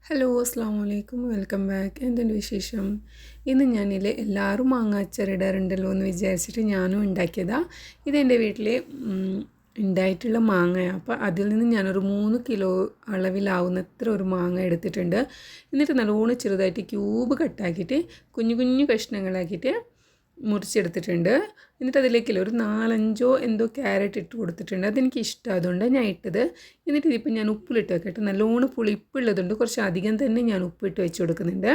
Hello അസ്സാം വലൈക്കും welcome back. എന്തുണ്ട് വിശേഷം? ഇന്ന് ഞാനില്ലേ എല്ലാവരും മാങ്ങ അച്ചാറിടാറുണ്ടല്ലോ എന്ന് വിചാരിച്ചിട്ട് ഞാനും ഉണ്ടാക്കിയതാണ്. ഇതെൻ്റെ വീട്ടിൽ ഉണ്ടായിട്ടുള്ള മാങ്ങയാണ്. അപ്പോൾ അതിൽ നിന്ന് ഞാനൊരു 3 കിലോ അളവിലാവുന്നത്ര ഒരു മാങ്ങ എടുത്തിട്ടുണ്ട്. എന്നിട്ട് നല്ലോണം ചെറുതായിട്ട് ക്യൂബ് കട്ടാക്കിയിട്ട് കുഞ്ഞു കുഞ്ഞു കഷ്ണങ്ങളാക്കിയിട്ട് മുറിച്ചെടുത്തിട്ടുണ്ട്. എന്നിട്ട് അതിലേക്കില്ല ഒരു 4-5 എന്തോ ക്യാരറ്റ് ഇട്ട് കൊടുത്തിട്ടുണ്ട്. അതെനിക്ക് ഇഷ്ടം, അതുകൊണ്ട് ഞാൻ ഇട്ടത്. എന്നിട്ട് ഇതിപ്പോൾ ഞാൻ ഉപ്പിലിട്ട് വെക്കട്ടെ. നല്ലോണം പുളിപ്പുള്ളതുകൊണ്ട് കുറച്ച് അധികം തന്നെ ഞാൻ ഉപ്പിട്ട് വെച്ച് കൊടുക്കുന്നുണ്ട്.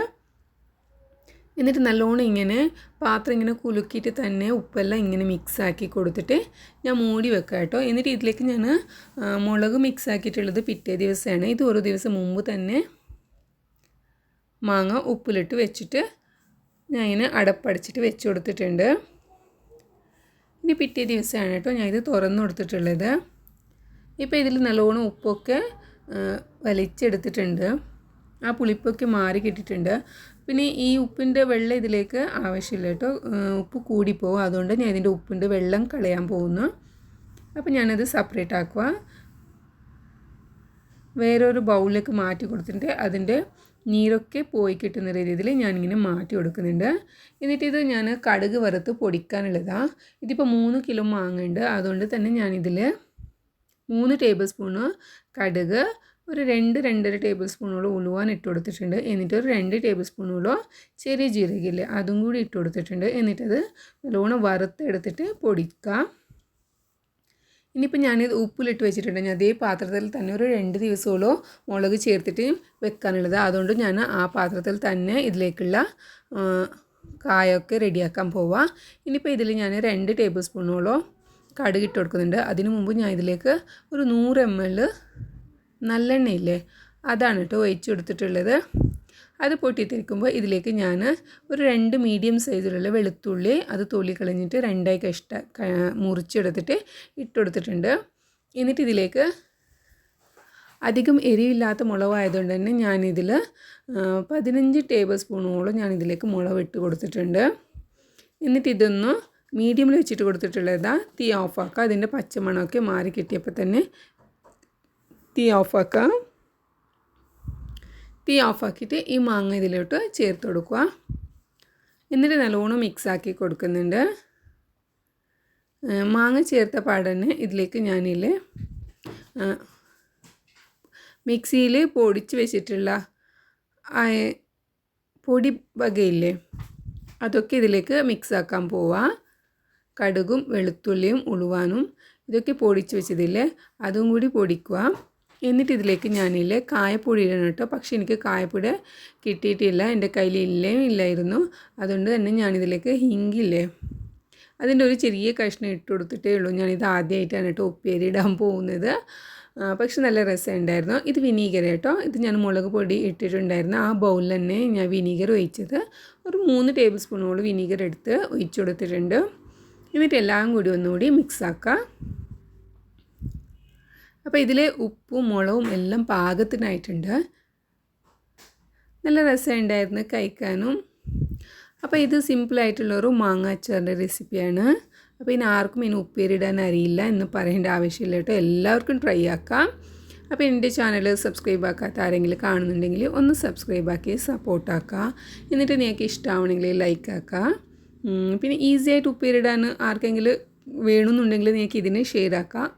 എന്നിട്ട് നല്ലോണം ഇങ്ങനെ പാത്രം ഇങ്ങനെ കുലുക്കിയിട്ട് തന്നെ ഉപ്പെല്ലാം ഇങ്ങനെ മിക്സാക്കി കൊടുത്തിട്ട് ഞാൻ മൂടി വെക്കാം കേട്ടോ. എന്നിട്ട് ഇതിലേക്ക് ഞാൻ മുളക് മിക്സ് ആക്കിയിട്ടുള്ളത് പിറ്റേ ദിവസമാണ്. ഇത് ഒരു ദിവസം മുമ്പ് തന്നെ മാങ്ങ ഉപ്പിലിട്ട് വെച്ചിട്ട് ഞാൻ ഇങ്ങനെ അടപ്പടച്ചിട്ട് വെച്ച് കൊടുത്തിട്ടുണ്ട്. ഇനി പിറ്റേ ദിവസമാണ് കേട്ടോ ഞാൻ ഇത് തുറന്നു കൊടുത്തിട്ടുള്ളത്. ഇപ്പോൾ ഇതിൽ നല്ലോണം ഉപ്പൊക്കെ വലിച്ചെടുത്തിട്ടുണ്ട്. ആ പുളിപ്പൊക്കെ മാറി കിട്ടിയിട്ടുണ്ട്. പിന്നെ ഈ ഉപ്പിൻ്റെ വെള്ളം ഇതിലേക്ക് ആവശ്യമില്ല കേട്ടോ, ഉപ്പ് കൂടിപ്പോവും. അതുകൊണ്ട് ഞാൻ ഇതിൻ്റെ ഉപ്പിൻ്റെ വെള്ളം കളയാൻ പോകുന്നു. അപ്പോൾ ഞാനത് സെപ്പറേറ്റ് ആക്കുക. വേറൊരു ബൗളിലേക്ക് മാറ്റി കൊടുത്തിട്ട് അതിൻ്റെ നീരൊക്കെ പോയി കിട്ടുന്ന രീതിയിൽ ഞാനിങ്ങനെ മാറ്റി കൊടുക്കുന്നുണ്ട്. എന്നിട്ടിത് ഞാൻ കടുക് വറുത്ത് പൊടിക്കാനുള്ളതാണ്. ഇതിപ്പോൾ 3 കിലോ മാങ്ങയുണ്ട്. അതുകൊണ്ട് തന്നെ ഞാനിതിൽ 3 ടേബിൾ സ്പൂണ് കടുക്, ഒരു 2-2.5 ടേബിൾ സ്പൂണോളം ഉലുവാൻ ഇട്ട് കൊടുത്തിട്ടുണ്ട്. എന്നിട്ട് ഒരു 2 ടേബിൾ സ്പൂണോളം ചെറിയ ജീരകയില്ലേ അതും കൂടി ഇട്ട് കൊടുത്തിട്ടുണ്ട്. എന്നിട്ടത് നല്ലോണം വറുത്തെടുത്തിട്ട് പൊടിക്കാം. ഇനിയിപ്പോൾ ഞാനിത് ഉപ്പിലിട്ട് വെച്ചിട്ടുണ്ട്. ഞാൻ അതേ പാത്രത്തിൽ തന്നെ ഒരു 2 ദിവസമോളം മുളക് ചേർത്തിട്ട് വെക്കാനുള്ളത്. അതുകൊണ്ട് ഞാൻ ആ പാത്രത്തിൽ തന്നെ ഇതിലേക്കുള്ള കായൊക്കെ റെഡിയാക്കാൻ പോവാം. ഇനിയിപ്പോൾ ഇതിൽ ഞാൻ 2 ടേബിൾ സ്പൂണോളം കടുക് ഇട്ട് കൊടുക്കുന്നുണ്ട്. അതിനു മുമ്പ് ഞാൻ ഇതിലേക്ക് ഒരു 100 ml നല്ലെണ്ണയില്ലേ അതാണ് കേട്ടോ ഒഴിച്ച് കൊടുത്തിട്ടുള്ളത്. അത് പൊട്ടിത്തെറിക്കുമ്പോൾ ഇതിലേക്ക് ഞാൻ ഒരു 2 മീഡിയം സൈസിലുള്ള വെളുത്തുള്ളി അത് തൊലി കളഞ്ഞിട്ട് 2 മുറിച്ചെടുത്തിട്ട് ഇട്ട് കൊടുത്തിട്ടുണ്ട്. എന്നിട്ട് ഇതിലേക്ക് അധികം എരിവില്ലാത്ത മുളകായതുകൊണ്ട് തന്നെ ഞാനിതിൽ 15 ടേബിൾ സ്പൂണോളം ഞാനിതിലേക്ക് മുളക് ഇട്ട് കൊടുത്തിട്ടുണ്ട്. എന്നിട്ട് ഇതൊന്ന് മീഡിയമിൽ വെച്ചിട്ട് കൊടുത്തിട്ടുള്ളതാണ്. തീ ഓഫാക്കുക. അതിൻ്റെ പച്ചമണമൊക്കെ മാറി കിട്ടിയപ്പോൾ തന്നെ തീ ഓഫാക്കുക. തീ ഓഫാക്കിയിട്ട് ഈ മാങ്ങ ഇതിലോട്ട് ചേർത്ത് കൊടുക്കുക. എന്നിട്ട് നല്ലോണം മിക്സാക്കി കൊടുക്കുന്നുണ്ട്. മാങ്ങ ചേർത്ത പാടന്നെ ഇതിലേക്ക് ഞാനില്ലേ മിക്സിയിൽ പൊടിച്ച് വെച്ചിട്ടുള്ള പൊടി വകയില്ലേ അതൊക്കെ ഇതിലേക്ക് മിക്സാക്കാൻ പോവാം. കടുകും വെളുത്തുള്ളിയും ഉലുവാനും ഇതൊക്കെ പൊടിച്ച് വെച്ചതില്ലേ അതും കൂടി പൊടിക്കുക. എന്നിട്ട് ഇതിലേക്ക് ഞാനില്ലേ കായപ്പൊടി ഇടണം കേട്ടോ. പക്ഷേ എനിക്ക് കായപ്പൊടി കിട്ടിയിട്ടില്ല, എൻ്റെ കയ്യിൽ ഇല്ലായിരുന്നു. അതുകൊണ്ട് തന്നെ ഞാനിതിലേക്ക് ഹിങ്ങില്ലേ അതിൻ്റെ ഒരു ചെറിയ കഷ്ണം ഇട്ട് കൊടുത്തിട്ടേ ഉള്ളൂ. ഞാനിത് ആദ്യമായിട്ടാണ് കേട്ടോ ഉപ്പേരി ഇടാൻ പോകുന്നത്. പക്ഷെ നല്ല രസമുണ്ടായിരുന്നു. ഇത് വിനീഗർ കേട്ടോ. ഇത് ഞാൻ മുളക് പൊടി ഇട്ടിട്ടുണ്ടായിരുന്നു. ആ ബൗളിൽ തന്നെ ഞാൻ വിനീഗർ ഒഴിച്ചത് ഒരു 3 ടേബിൾ സ്പൂണോളം വിനീഗർ എടുത്ത് ഒഴിച്ചു കൊടുത്തിട്ടുണ്ട്. എന്നിട്ട് എല്ലാം കൂടി ഒന്നുകൂടി മിക്സാക്കുക. അപ്പോൾ ഇതിൽ ഉപ്പും മുളകും എല്ലാം പാകത്തിനായിട്ടുണ്ട്. നല്ല രസമുണ്ടായിരുന്നു കഴിക്കാനും. അപ്പോൾ ഇത് സിമ്പിളായിട്ടുള്ളൊരു മാങ്ങ അച്ചാറിൻ്റെ റെസിപ്പിയാണ്. അപ്പോൾ ഇനി ആർക്കും ഇനി ഉപ്പേരിടാൻ അറിയില്ല എന്ന് പറയേണ്ട ആവശ്യമില്ല കേട്ടോ, എല്ലാവർക്കും ട്രൈ ആക്കാം. അപ്പോൾ എൻ്റെ ചാനൽ സബ്സ്ക്രൈബ് ആക്കാത്ത ആരെങ്കിലും കാണുന്നുണ്ടെങ്കിൽ ഒന്ന് സബ്സ്ക്രൈബ് ആക്കി സപ്പോർട്ടാക്കുക. എന്നിട്ട് നിങ്ങൾക്ക് ഇഷ്ടമാവണമെങ്കിൽ ലൈക്ക് ആക്കുക. പിന്നെ ഈസി ആയിട്ട് ഉപ്പേരിടാൻ ആർക്കെങ്കിലും വേണമെന്നുണ്ടെങ്കിൽ നിങ്ങൾക്ക് ഇതിനെ ഷെയർ ആക്കാം.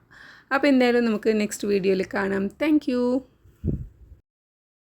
അപ്പോൾ എന്തായാലും നമുക്ക് നെക്സ്റ്റ് വീഡിയോയിൽ കാണാം. താങ്ക്